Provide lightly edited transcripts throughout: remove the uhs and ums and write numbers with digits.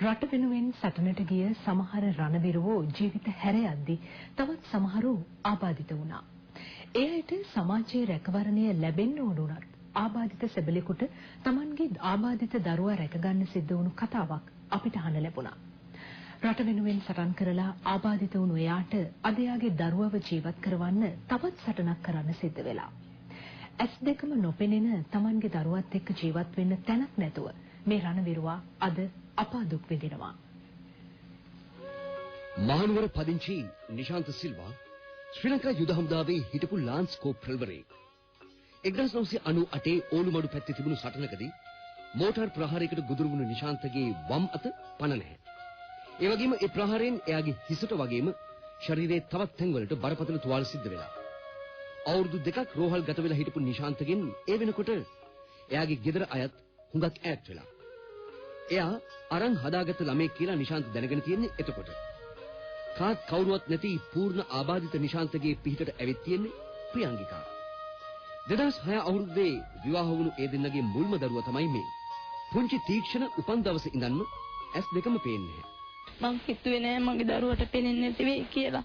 රට වෙනුවෙන් සටනට ගිය සමහර රණවිරුවෝ ජීවිත හැර යද්දී තවත් සමහරු ආබාධිත වුණා. ඒ අයට සමාජයේ රැකවරණය ලැබෙන්න ඕන උනත් ආබාධිත සෙබළෙකුට Tamanගේ ආබාධිත දරුවා රැකගන්න සිද්ධ වුණු කතාවක් අපිට අහන්න ලැබුණා. රට වෙනුවෙන් සටන් කරලා ආබාධිත වුණු එයාට අද එයාගේ දරුවව ජීවත් කරවන්න තවත් සටනක් කරන්න සිද්ධ වෙලා. ඇස් දෙකම නොපෙනෙන Tamanගේ දරුවත් එක්ක ජීවත් වෙන්න තැනක් නැතුව මේ රණවිරුවා අද අපා දුක් විඳිනවා. මහනුවර පදිංචි නිශාන්ත සිල්වා ශ්‍රී ලංකා යුද හමුදාවේ හිටපු ලාන්ස් කෝප්‍රල්වරයෙක්. 1998 ඕලුමඩු පැත්තේ තිබුණු සටනකදී මෝටාර් ප්‍රහාරයකට ගොදුරු වුණු නිශාන්තගේ වම් අත පණ නැහැ. ඒ වගේම ඒ ප්‍රහාරයෙන් එයාගේ හිසට වගේම ශරීරයේ තවත් තැන්වලට බරපතල තුවාල සිද්ධ වෙලා. අවුරුදු 2ක් රෝහල් ගත වෙලා හිටපු නිශාන්තගෙන් ඒ වෙනකොට එයාගේ ගෙදර අයත් හුඟක් ඈත් වෙලා. එයා අරන් හදාගත්ත ළමෙක් කියලා නිශාන්ත දැනගෙන තියෙන්නේ එතකොට. කාත් කවුරුවත් නැති පූර්ණ ආබාධිත නිශාන්තගේ පිහිටට ඇවිත් තියෙන්නේ ප්‍රියංගිකා. 2006 අවුරුද්දේ විවාහ වුණු ඒ දෙන්නගේ මුල්ම දරුවා තමයි මේ. පුංචි තීක්ෂණ උපන් දවසේ ඉඳන්ම ඇස් දෙකම පේන්නේ නැහැ. මං හිතුවේ නෑ මගේ දරුවට පෙනෙන්නේ නැති වෙයි කියලා.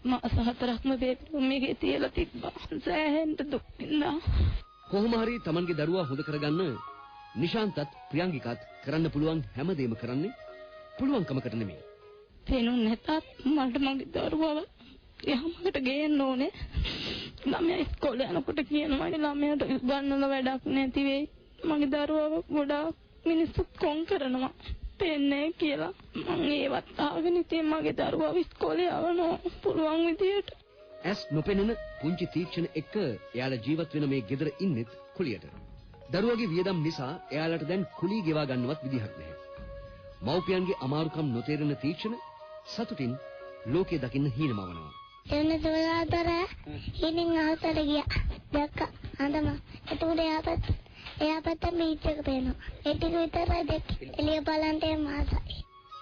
මාස 4ක්ම මේකේ තියලා තිබ්බා. සෑහෙන්න දුක් විඳා. කොහොම හරි Tamanගේ දරුවා හොඳ කරගන්න නිශාන්තත් ප්‍රියංගිකාත් කරන්න පුළුවන් හැමදේම කරන්නේ පුළුවන්කමකට නෙමෙයි. පේනුනේ නැතත් මට මගේ දරුවව යහමකට ගේන්න ඕනේ. ළමයා ඉස්කෝලේ යනකොට කියනවා ළමයාට ගන්නල වැඩක් නැති වෙයි. මගේ දරුවව ගොඩාක් මිනිස්සුත් කොන් කරනවා. පේන්නේ කියලා. මම ඒවත් ආගෙන ඉතින් මගේ දරුවව ඉස්කෝලේ යවනවා පුළුවන් විදියට. ඇස් නොපෙනෙන පුංචි තීක්ෂණ එක්ක එයාලා ජීවත් වෙන මේ ගෙදර ඉන්නෙත් කුලියට. දරුවගේ වියදම් නිසා එයාලට දැන් කුලී ගෙවා ගන්නවත් විදිහක් නැහැ. මව්පියන්ගේ අමාරුකම් නොතේරෙන තීක්ෂණ සතුටින් ලෝකේ දකින්න හීනමවනවා. එන්න දුරාතර හිමින් ආතර ගියා. දැක්කා අඳම. එතකොට එයාපත බීච් එක පේනවා. ඒ ටික විතරයි දැක්ක. එළිය බලන්ට මාසයි.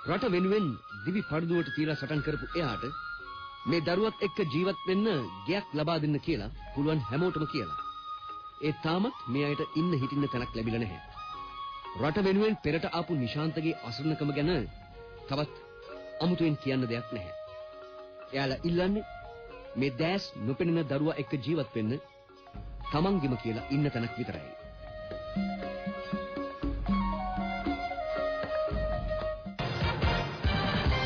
රට වෙනුවෙන් දිවි පරදුවට තියලා සටන් කරපු එයාට මේ දරුවත් එක්ක ජීවත් වෙන්න ගයක් ලබා දෙන්න කියලා පුළුවන් හැමෝටම කියලා. ඒ තාමත් මේ අයට ඉන්න හිටින්න තැනක් ලැබිලා නැහැ. රට වෙනුවෙන් පෙරට ආපු නිශාන්තගේ අසරණකම ගැන තවත් අමුතුවෙන් කියන්න දෙයක් නැහැ. එයාලා ඉල්ලන්නේ මේ දැස් නොපෙනෙන දරුවා එක්ක ජීවත් වෙන්න තමන්ගෙම කියලා ඉන්න තැනක් විතරයි.